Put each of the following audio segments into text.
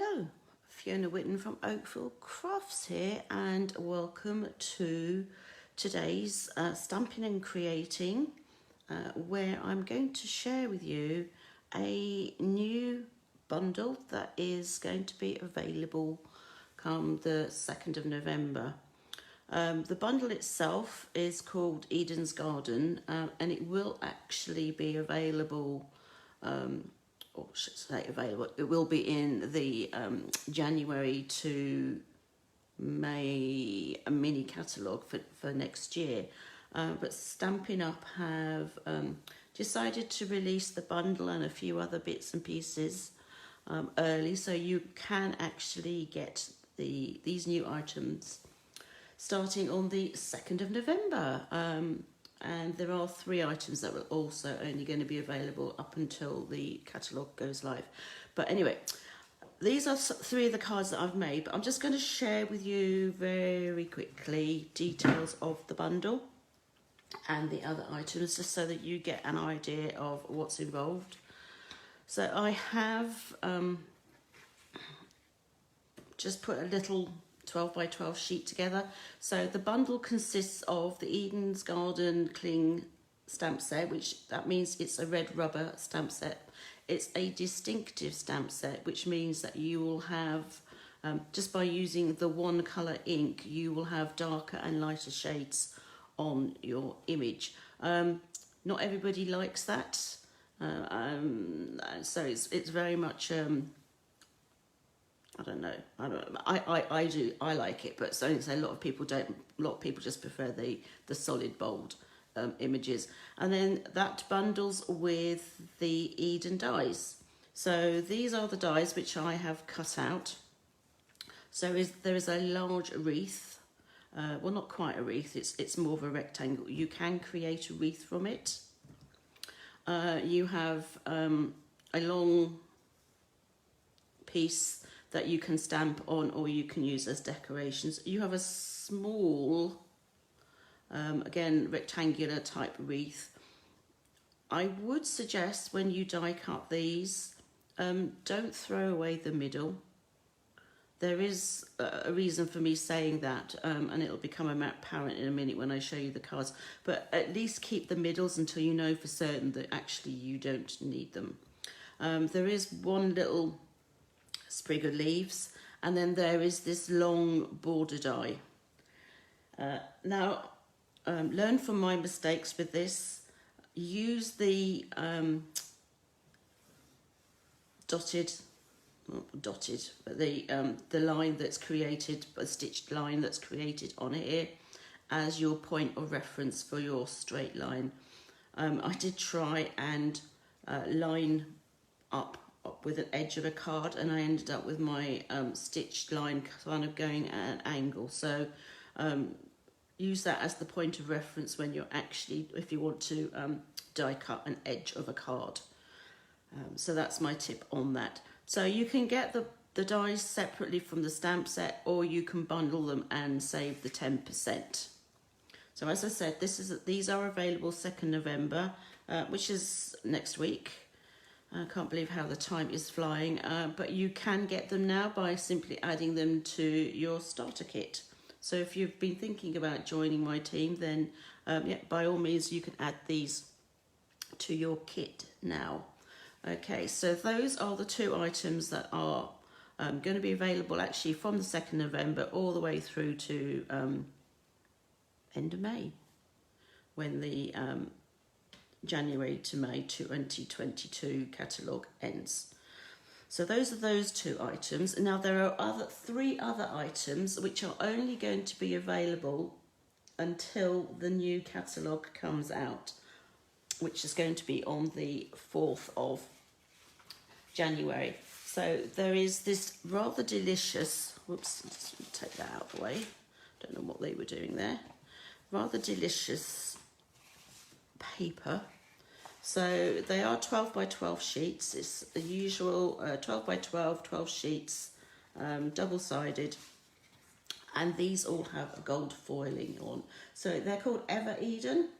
Hello, Fiona Whitten from Oakville Crafts here, and welcome to today's Stamping and Creating, where I'm going to share with you a new bundle that is going to be available come the 2nd of November. The bundle itself is called Eden's Garden, and it will actually be available, or should I say available, it will be in the January to May mini catalogue for next year. But Stampin' Up have decided to release the bundle and a few other bits and pieces early, so you can actually get these new items starting on the 2nd of November. And there are 3 items that will also only going to be available up until the catalogue goes live. But anyway, these are 3 of the cards that I've made, but I'm just going to share with you very quickly details of the bundle and the other items, just so that you get an idea of what's involved. So I have just put a little 12 by 12 sheet together. So the bundle consists of the Eden's Garden Cling stamp set, which that means it's a red rubber stamp set. It's a distinctive stamp set, which means that you will have, just by using the one colour ink, you will have darker and lighter shades on your image. Not everybody likes that, so it's very much I don't know. I do. I like it, but so a lot of people don't. A lot of people just prefer the solid bold images. And then that bundles with the Eden dies. So these are the dies which I have cut out. So there is a large wreath. Well, not quite a wreath. It's more of a rectangle. You can create a wreath from it. You have a long piece that you can stamp on, or you can use as decorations. You have a small, again, rectangular type wreath. I would suggest when you die cut these, don't throw away the middle. There is a reason for me saying that, and it'll become apparent in a minute when I show you the cards, but at least keep the middles until you know for certain that actually you don't need them. There is one little sprig of leaves, and then there is this long border die. Now, learn from my mistakes with this. Use the the line that's created, a stitched line that's created on here, as your point of reference for your straight line. I did try and line up with an edge of a card, and I ended up with my stitched line kind of going at an angle. So use that as the point of reference when you're actually, if you want to die cut an edge of a card. So that's my tip on that. So you can get the dies separately from the stamp set, or you can bundle them and save the 10%. So as I said, these are available 2nd November, which is next week. I can't believe how the time is flying, but you can get them now by simply adding them to your starter kit. So if you've been thinking about joining my team, then yeah, by all means you can add these to your kit now. Okay, so those are the 2 items that are going to be available actually from the 2nd November all the way through to end of May, when the January to May 2022 catalogue ends. So those are those 2 items. Now there are 3 other items which are only going to be available until the new catalogue comes out, which is going to be on the 4th of January. So there is this rather delicious, whoops, let's take that out of the way. Don't know what they were doing there. Rather delicious paper. So they are 12 by 12 sheets. It's the usual 12 by 12 sheets, double-sided, and these all have gold foiling on. So they're called Evergreen,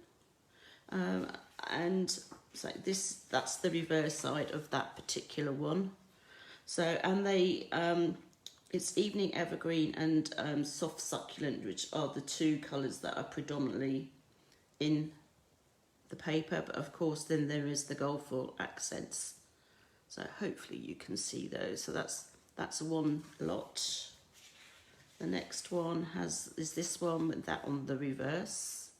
and so that's the reverse side of that particular one. So, and they, it's Evening Evergreen and Soft Succulent, which are the two colours that are predominantly in the paper. But of course, then there is the gold foil accents. So hopefully you can see those. So that's one lot. The next one is this one with that on the reverse.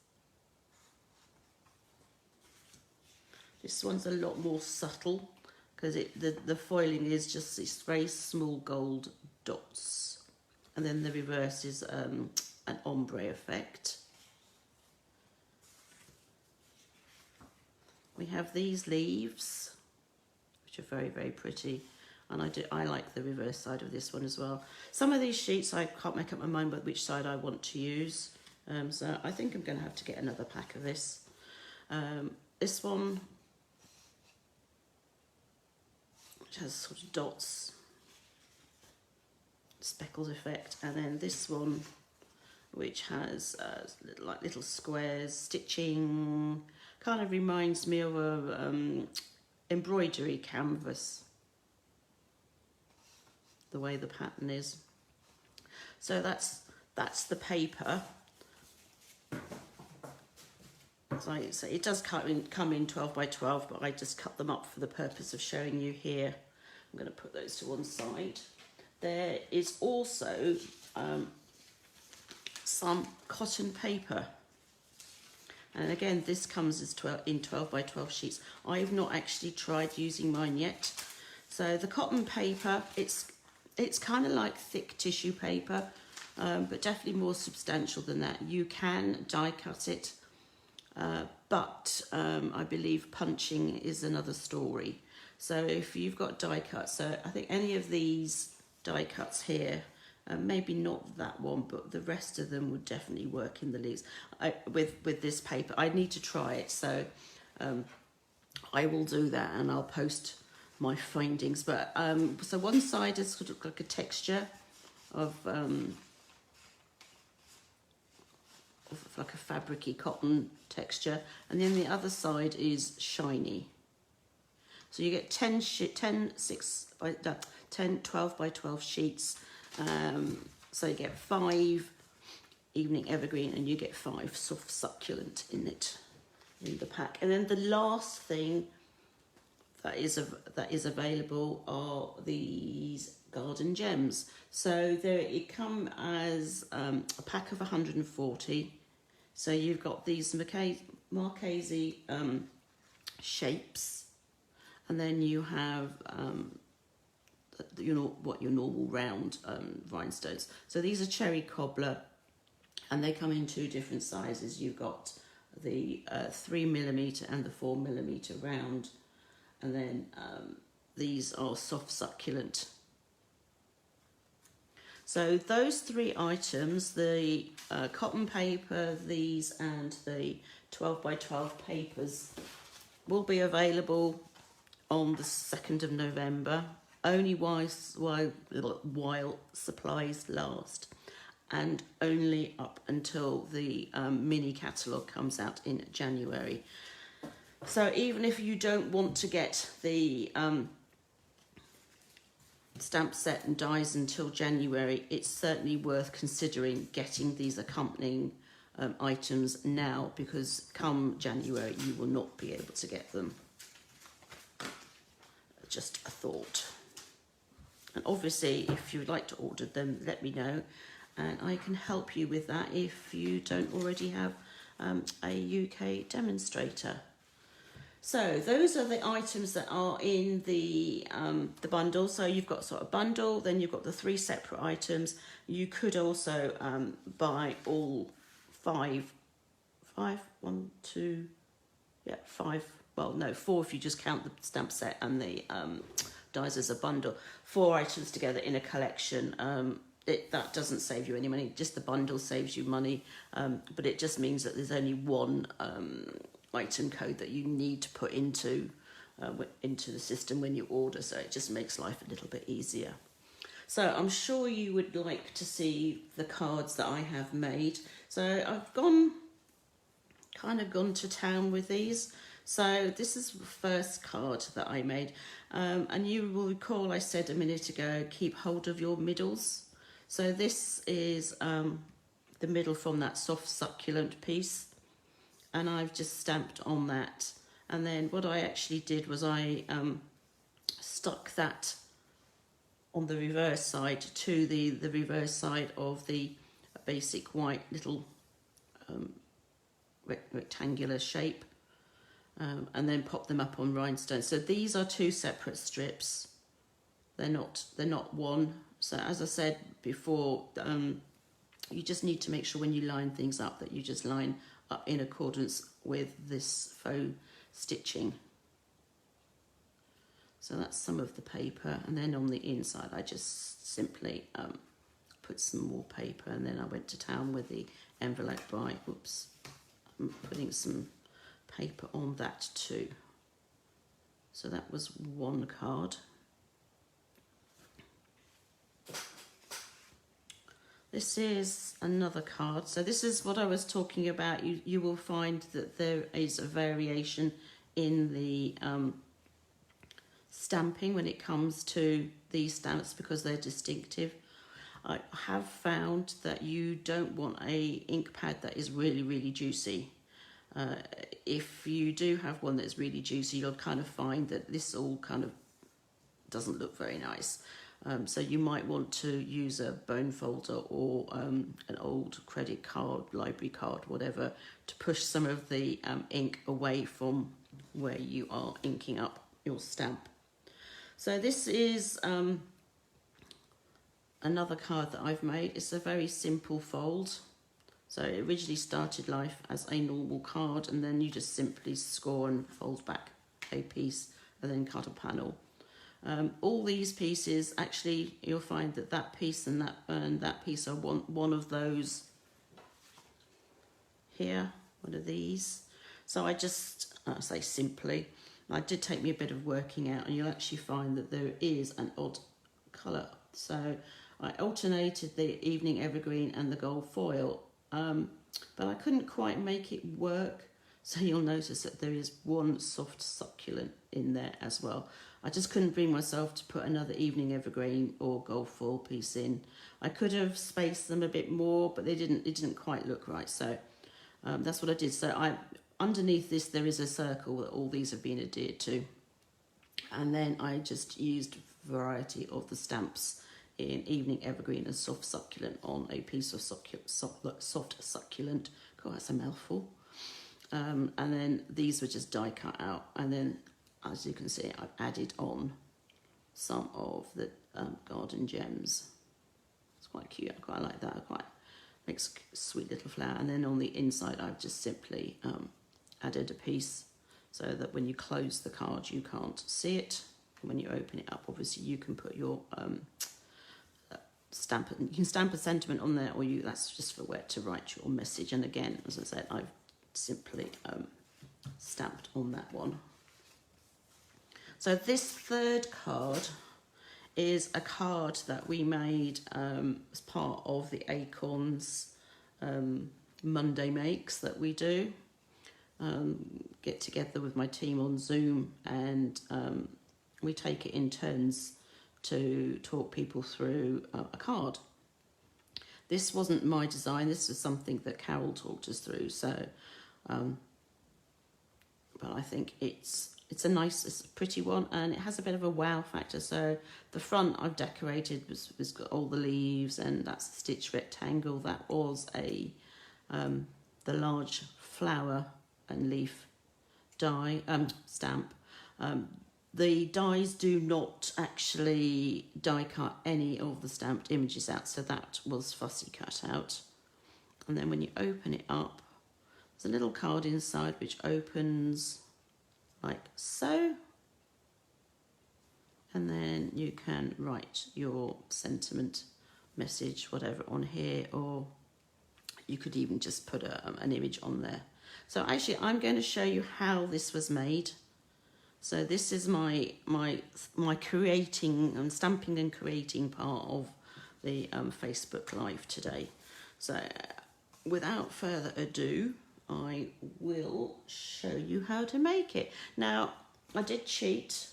This one's a lot more subtle because the foiling is just these very small gold dots. And then the reverse is an ombre effect. We have these leaves, which are very, very pretty. And I like the reverse side of this one as well. Some of these sheets I can't make up my mind about which side I want to use. So I think I'm going to have to get another pack of this. This one, which has sort of dots, speckles effect. And then this one, which has like little squares, stitching. Kind of reminds me of a embroidery canvas, the way the pattern is. So that's the paper. As I say, it does come in 12 by 12, but I just cut them up for the purpose of showing you here. I'm going to put those to one side. There is also some cotton paper. And again, this comes as 12 by 12 sheets. I've not actually tried using mine yet. So the cotton paper, it's kind of like thick tissue paper, but definitely more substantial than that. You can die cut it, but I believe punching is another story. So if you've got die cuts, so I think any of these die cuts here, maybe not that one, but the rest of them would definitely work in the leaves. With this paper, I need to try it, so I will do that and I'll post my findings. But so one side is sort of like a texture of like a fabricy cotton texture, and then the other side is shiny. So you get 12 by 12 sheets. So you get 5 Evening Evergreen and you get 5 Soft Succulent in the pack. And then the last thing that is available are these garden gems. So it come as a pack of 140. So you've got these Marchese shapes, and then you have what your normal round rhinestones. So these are cherry cobbler, and they come in 2 different sizes. You've got the 3mm and the 4mm round, and then these are soft succulent. So those 3 items, the cotton paper, these, and the 12 by 12 papers, will be available on the 2nd of November, only while supplies last, and only up until the mini catalogue comes out in January. So even if you don't want to get the stamp set and dies until January, it's certainly worth considering getting these accompanying items now, because come January you will not be able to get them. Just a thought. And obviously, if you would like to order them, let me know, and I can help you with that if you don't already have a UK demonstrator. So those are the items that are in the bundle. So you've got sort of bundle, then you've got the 3 separate items. You could also buy all 5, 4 if you just count the stamp set and the dies as a bundle. 4 items together in a collection. That doesn't save you any money, just the bundle saves you money, but it just means that there's only one item code that you need to put into the system when you order, so it just makes life a little bit easier. So I'm sure you would like to see the cards that I have made. So I've gone to town with these. So this is the first card that I made, and you will recall I said a minute ago, keep hold of your middles. So this is the middle from that soft succulent piece, and I've just stamped on that. And then what I actually did was I stuck that on the reverse side to the reverse side of the basic white little rectangular shape, and then pop them up on rhinestones. So these are two separate strips. They're not one. So as I said before, you just need to make sure when you line things up that you just line up in accordance with this faux stitching. So that's some of the paper, and then on the inside I just simply put some more paper, and then I went to town with the envelope by, whoops, I'm putting some paper on that too. So that was one card. This is another card. So this is what I was talking about. You will find that there is a variation in the stamping when it comes to these stamps because they're distinctive. I have found that you don't want a ink pad that is really juicy. If you do have one that's really juicy, you'll kind of find that this all kind of doesn't look very nice. So you might want to use a bone folder or an old credit card, library card, whatever, to push some of the ink away from where you are inking up your stamp. So this is another card that I've made. It's a very simple fold. So it originally started life as a normal card, and then you just simply score and fold back a piece and then cut a panel. All these pieces, actually, you'll find that that piece and that piece are one of those here, one of these. So I just, say simply, it did take me a bit of working out, and you'll actually find that there is an odd colour. So I alternated the evening evergreen and the gold foil, but I couldn't quite make it work. So you'll notice that there is one soft succulent in there as well. I just couldn't bring myself to put another evening evergreen or gold foil piece in. I could have spaced them a bit more, but it didn't quite look right. So that's what I did. So underneath this there is a circle that all these have been adhered to, and then I just used a variety of the stamps in evening evergreen and soft succulent on a piece of soft succulent. God, that's a mouthful. And then these were just die cut out, and then as you can see I've added on some of the garden gems. It's quite cute, I quite like that. It quite makes a sweet little flower. And then on the inside I've just simply added a piece so that when you close the card you can't see it. And when you open it up, obviously you can put your stamp a sentiment on there, or that's just for where to write your message. And again, as I said, I've simply stamped on that one. So this third card is a card that we made as part of the Acorns Monday makes that we do. Get together with my team on Zoom, and we take it in turns to talk people through a card. This wasn't my design, this was something that Carol talked us through, so but I think it's a pretty one, and it has a bit of a wow factor. So the front I've decorated was got all the leaves, and that's a stitch rectangle. That was the large flower and leaf die stamp. The dies do not actually die cut any of the stamped images out, so that was fussy cut out. And then when you open it up, there's a little card inside which opens like so, and then you can write your sentiment, message, whatever on here, or you could even just put an image on there. So actually I'm going to show you how this was made. So this is my creating and stamping and creating part of the Facebook Live today. So without further ado, I will show you how to make it. Now, I did cheat,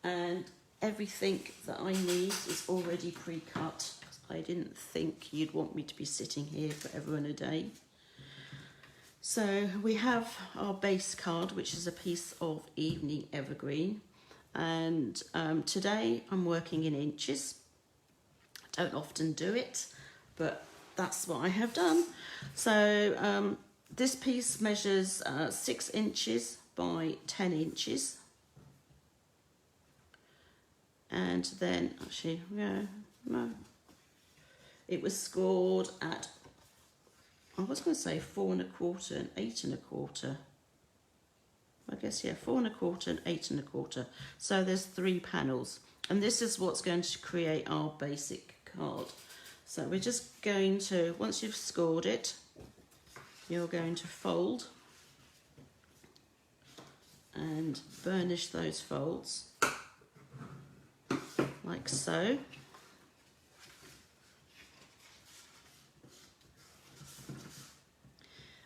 and everything that I need is already pre-cut. I didn't think you'd want me to be sitting here forever and a day. So we have our base card, which is a piece of evening evergreen, and today I'm working in inches. I don't often do it, but that's what I have done. So this piece measures 6 inches by 10 inches. And then, actually, no. It was scored at, I was going to say 4 1/4 and 8 1/4. I guess, yeah, 4 1/4 and 8 1/4. So there's 3 panels. And this is what's going to create our basic card. So we're just going to, once you've scored it, you're going to fold and burnish those folds like so.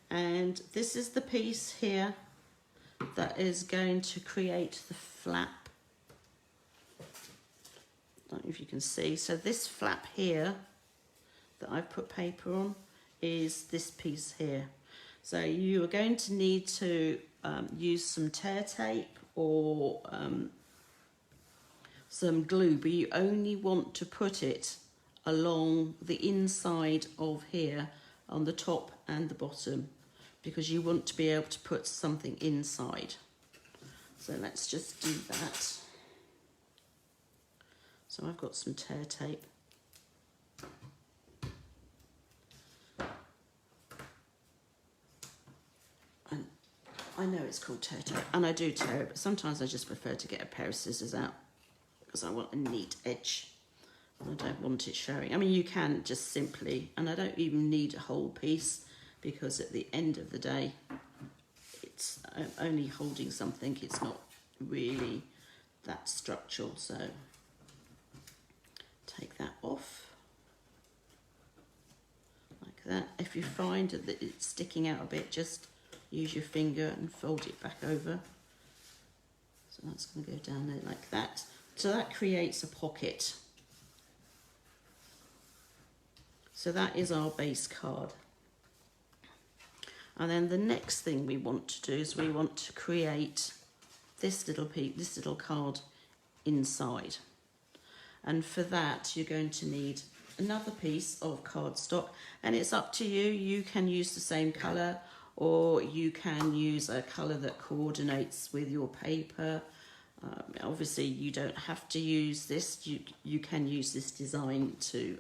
And this is the piece here that is going to create the flap. I don't know if you can see. So this flap here that I've put paper on is this piece here. So you are going to need to use some tear tape or some glue, but you only want to put it along the inside of here on the top and the bottom, because you want to be able to put something inside. So let's just do that. So I've got some tear tape. And I know it's called tear tape, and I do tear it, but sometimes I just prefer to get a pair of scissors out because I want a neat edge. I don't want it showing. I mean, you can just simply, and I don't even need a whole piece, because at the end of the day, it's only holding something. It's not really that structural. So take that off like that. If you find that it's sticking out a bit, just use your finger and fold it back over. So that's going to go down there like that. So that creates a pocket. So that is our base card. And then the next thing we want to do is we want to create this little piece, this little card inside. And for that, you're going to need another piece of cardstock, and it's up to you. You can use the same colour, or you can use a colour that coordinates with your paper. Obviously, you don't have to use this. You can use this design to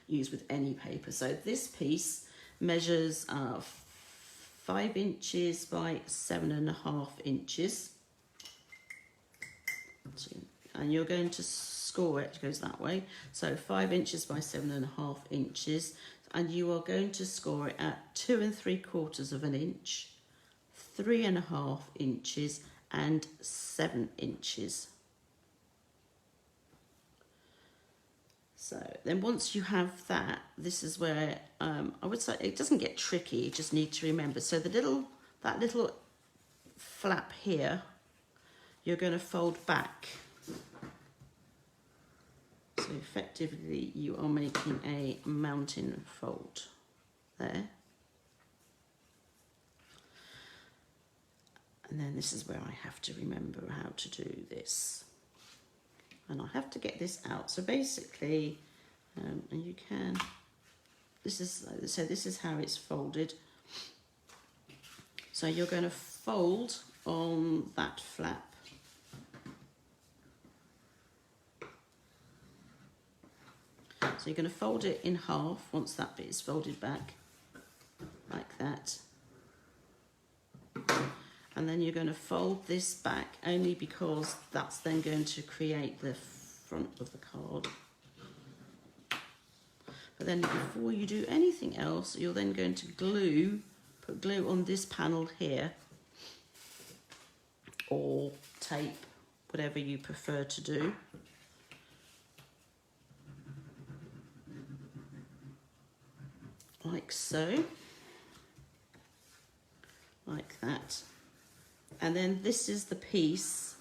use with any paper. So this piece measures 5 inches by 7.5 inches. And you're going to score it, goes that way. So 5 inches by 7.5 inches. And you are going to score it at 2 3/4 inch, 3.5 inches, and 7 inches. So then once you have that, this is where I would say it doesn't get tricky. You just need to remember. So that little flap here, you're going to fold back. So effectively you are making a mountain fold there. And then this is where I have to remember how to do this. And I have to get this out. So basically, and you can, this is how it's folded. So you're going to fold on that flap. So you're going to fold it in half once that bit is folded back, like that. And then you're going to fold this back, only because that's then going to create the front of the card. But then before you do anything else, you're then going to put glue on this panel here, or tape, whatever you prefer to do. Like like so, like that. And then this is the piece,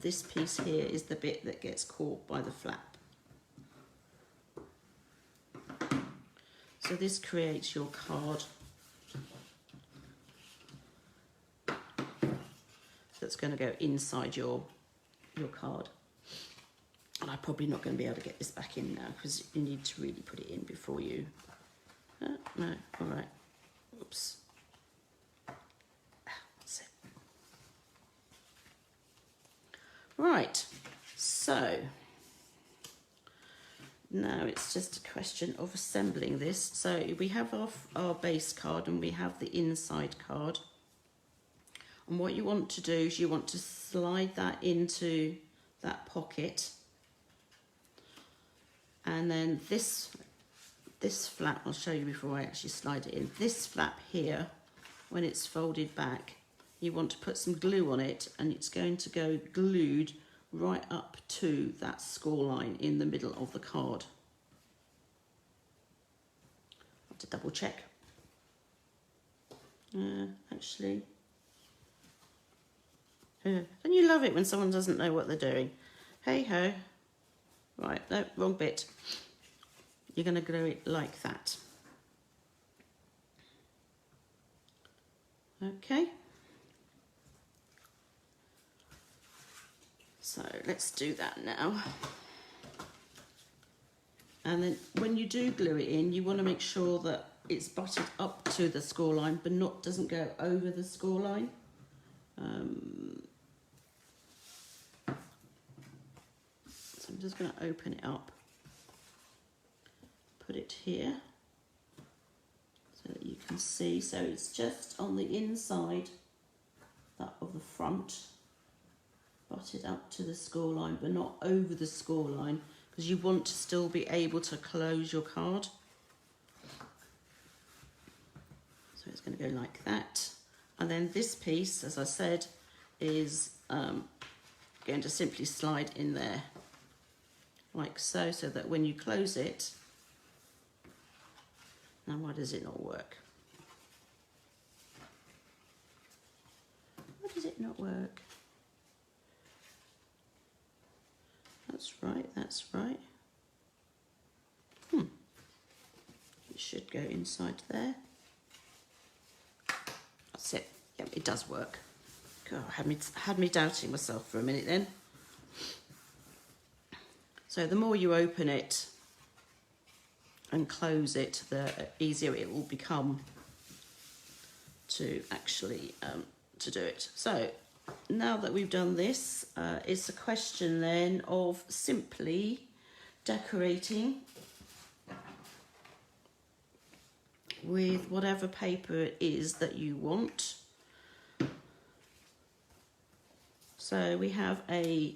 this piece here is the bit that gets caught by the flap. So this creates your card that's going to go inside your card. And I'm probably not going to be able to get this back in now because you need to really put it in before you... no, all right. Oops. That's it. Right, so now it's just a question of assembling this. So we have our base card and we have the inside card. And what you want to do is you want to slide that into that pocket. And then this flap, I'll show you before I actually slide it in. This flap here, when it's folded back, you want to put some glue on it and it's going to go glued right up to that score line in the middle of the card. I have to double check. Actually. Don't you love it when someone doesn't know what they're doing? Hey ho. Right, no, wrong bit. You're going to glue it like that. Okay. So let's do that now. And then when you do glue it in, you want to make sure that it's butted up to the score line, but doesn't go over the score line. So I'm just going to open it up, put it here so that you can see. So it's just on the inside of the front, butted up to the score line, but not over the score line, because you want to still be able to close your card. So it's going to go like that. And then this piece, as I said, is going to simply slide in there like so, so that when you close it, now why does it not work? Why does it not work? That's right, that's right. It should go inside there. That's it. Yep, it does work. God, had me doubting myself for a minute then. So the more you open it and close it, the easier it will become to actually to do it. So now that we've done this, it's a question then of simply decorating with whatever paper it is that you want. So we have a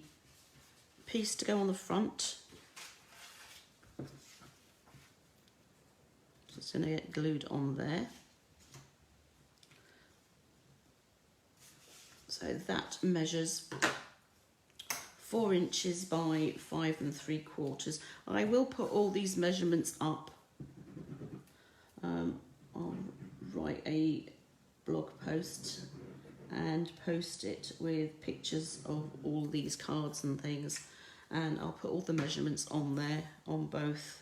piece to go on the front. It's going to get glued on there. So that measures 4 inches by 5 3/4. I will put all these measurements up. I'll write a blog post and post it with pictures of all these cards and things, and I'll put all the measurements on there on both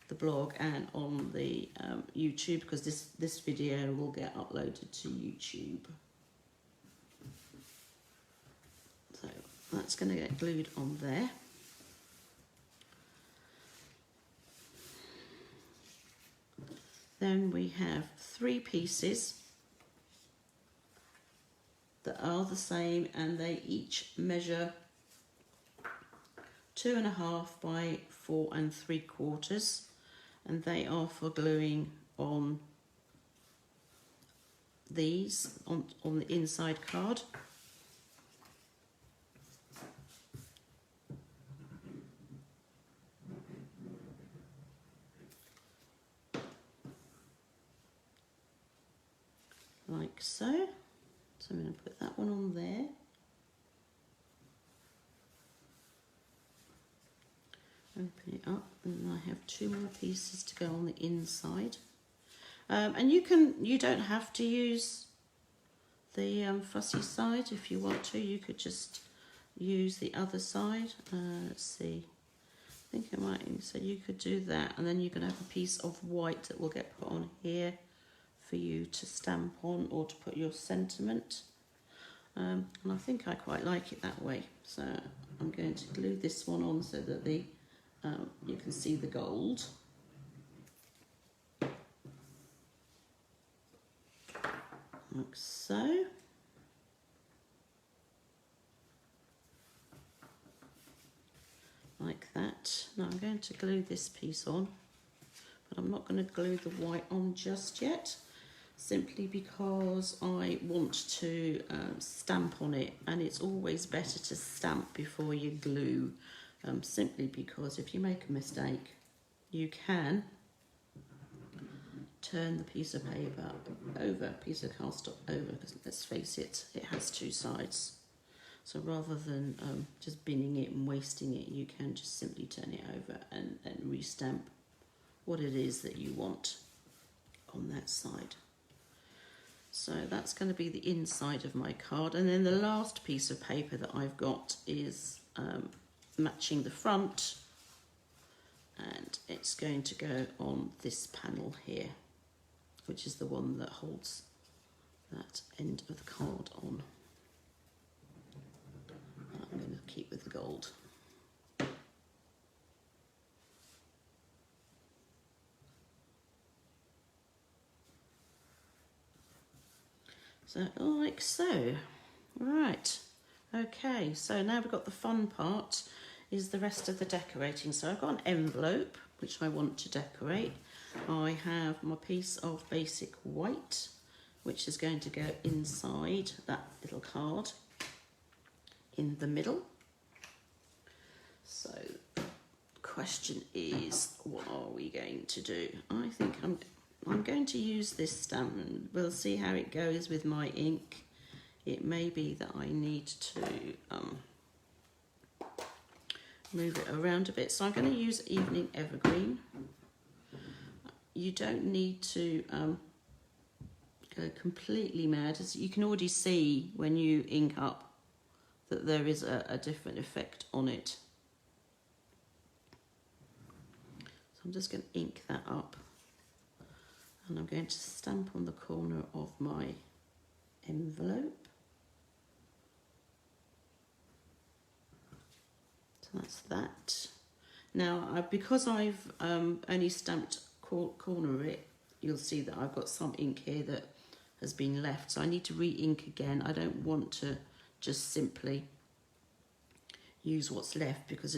the blog and on the YouTube, because this video will get uploaded to YouTube. So that's going to get glued on there. Then we have 3 pieces that are the same, and they each measure 2.5 by 4 3/4, and they are for gluing on these on the inside card. Like so. So I'm going to put that one on there. Open it up, and I have 2 more pieces to go on the inside. And you don't have to use the fussy side. If you want to, you could just use the other side. Let's see, I think I might, so you could do that, and then you're going to have a piece of white that will get put on here for you to stamp on or to put your sentiment. And I think I quite like it that way, so I'm going to glue this one on so that the you can see the gold. Like so. Like that. Now I'm going to glue this piece on, but I'm not going to glue the white on just yet, simply because I want to stamp on it, and it's always better to stamp before you glue, simply because if you make a mistake, you can turn the piece of paper over, piece of cardstock over, because let's face it, it has two sides. So rather than just binning it and wasting it, you can just simply turn it over and restamp what it is that you want on that side. So that's going to be the inside of my card. And then the last piece of paper that I've got is matching the front, and it's going to go on this panel here, which is the one that holds that end of the card on. I'm going to keep with the gold. So, like so. Right. Okay, so now we've got the fun part, is the rest of the decorating. So I've got an envelope, which I want to decorate. I have my piece of basic white, which is going to go inside that little card in the middle. So the question is, what are we going to do? I think I'm going to use this stamp, and we'll see how it goes with my ink. It may be that I need to move it around a bit. So I'm going to use Evening Evergreen. You don't need to go completely mad. As you can already see when you ink up that there is a different effect on it. So I'm just going to ink that up, and I'm going to stamp on the corner of my envelope. So that's that. Now, because I've only stamped corner of it, you'll see that I've got some ink here that has been left, so I need to re-ink again. I don't want to just simply use what's left, because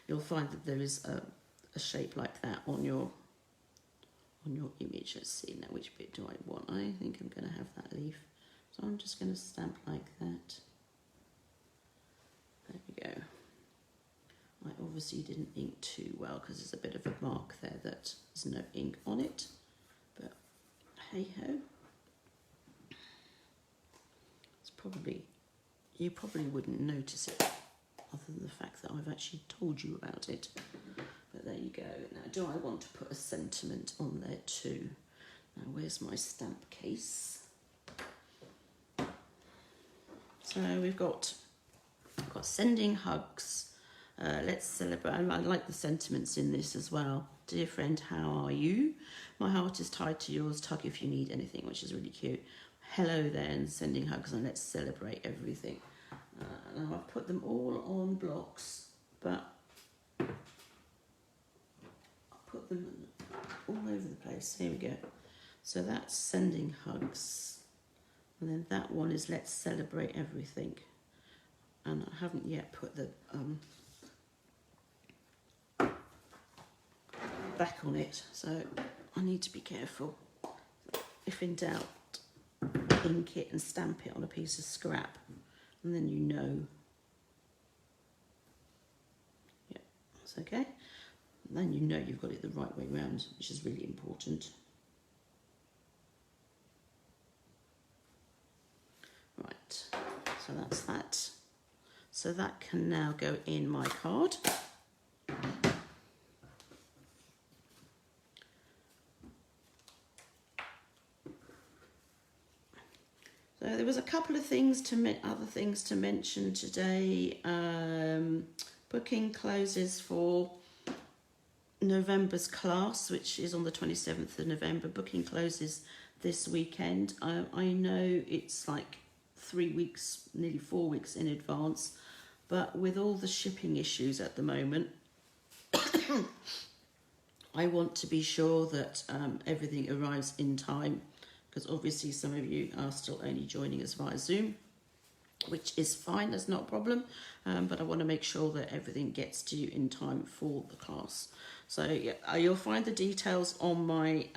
you'll find that there is a shape like that on your image. Let's see now, which bit do I want? I think I'm going to have that leaf, so I'm just going to stamp like that. There we go. I obviously didn't ink too well because there's a bit of a mark there that there's no ink on it, but hey ho. It's probably, you probably wouldn't notice it other than the fact that I've actually told you about it. But there you go. Now, do I want to put a sentiment on there too? Now, where's my stamp case? So we've got sending hugs. Let's celebrate. I like the sentiments in this as well. Dear friend, how are you? My heart is tied to yours. Tug if you need anything, which is really cute. Hello there, and sending hugs, and let's celebrate everything. Now I've put them all on blocks, but I'll put them all over the place. Here we go. So that's sending hugs, and then that one is let's celebrate everything. And I haven't yet put the back on it, so I need to be careful. If in doubt, ink it and stamp it on a piece of scrap, and then you know. Yeah, that's okay. And then you know you've got it the right way round, which is really important. Right, so that's that. So that can now go in my card. couple of things other things to mention today. Booking closes for November's class, which is on the 27th of November. Booking closes this weekend. I know it's like 3 weeks, nearly 4 weeks in advance, but with all the shipping issues at the moment, I want to be sure that everything arrives in time, because obviously some of you are still only joining us via Zoom, which is fine, that's not a problem, but I want to make sure that everything gets to you in time for the class. So yeah, you'll find the details on my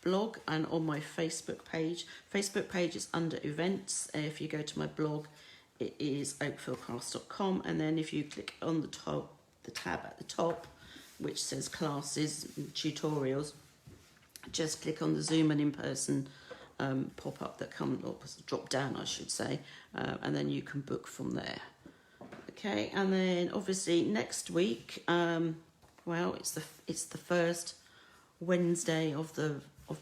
blog and on my Facebook page. Facebook page is under events. If you go to my blog, it is oakfieldcraft.com, and then if you click on the tab at the top, which says classes and tutorials, just click on the Zoom and in-person pop-up that comes, or drop down I should say, and then you can book from there. Okay, and then obviously next week, well, it's the first Wednesday of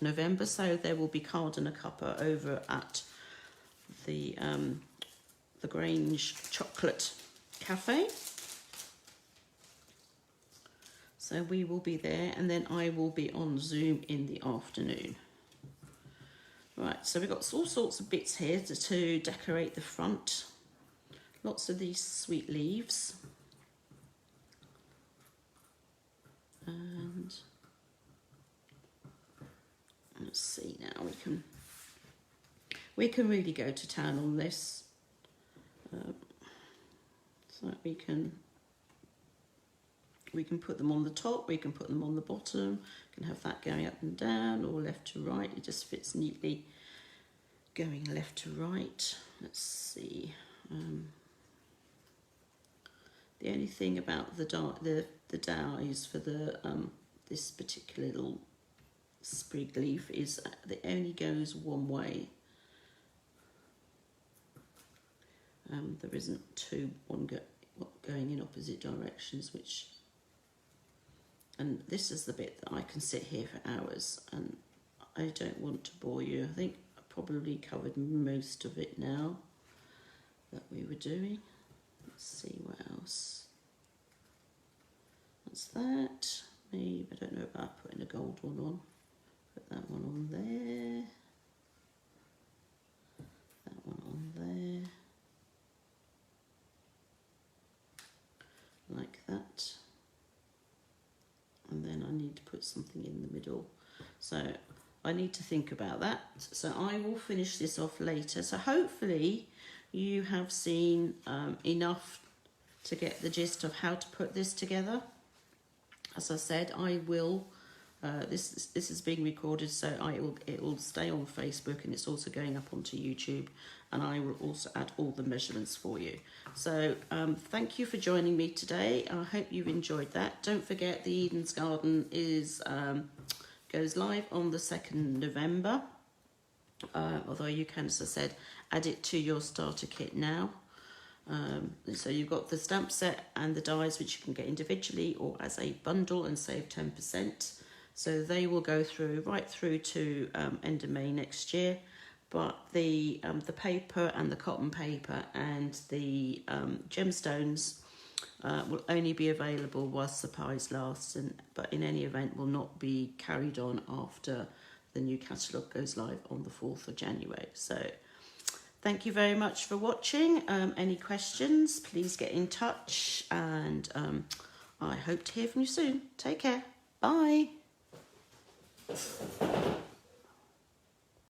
November, so there will be card and a cuppa over at the Grange Chocolate Cafe. So we will be there, and then I will be on Zoom in the afternoon. Right, so we've got all sorts of bits here to decorate the front. Lots of these sweet leaves. And let's see now, we can really go to town on this. So we can put them on the top, we can put them on the bottom, we can have that going up and down or left to right. It just fits neatly going left to right. Let's see. The only thing about the dies for the this particular little sprig leaf is that it only goes one way. There isn't one going in opposite directions, and this is the bit that I can sit here for hours, and I don't want to bore you. I think I probably covered most of it now that we were doing. Let's see what else. That's that. Maybe, I don't know about putting a gold one on. Put that one on there. That one on there. Like that. And then I need to put something in the middle. So I need to think about that. So I will finish this off later. So hopefully you have seen enough to get the gist of how to put this together. As I said, I will, this is being recorded, so it will stay on Facebook, and it's also going up onto YouTube, and I will also add all the measurements for you. So thank you for joining me today. I hope you've enjoyed that. Don't forget the Eden's Garden goes live on the 2nd November, although you can, as I said, add it to your starter kit now. So you've got the stamp set and the dies, which you can get individually or as a bundle and save 10%. So they will go through right through to end of May next year. But the paper and the cotton paper and the gemstones will only be available whilst supplies last, but in any event will not be carried on after the new catalogue goes live on the 4th of January. So thank you very much for watching. Any questions, please get in touch, and I hope to hear from you soon. Take care. Bye.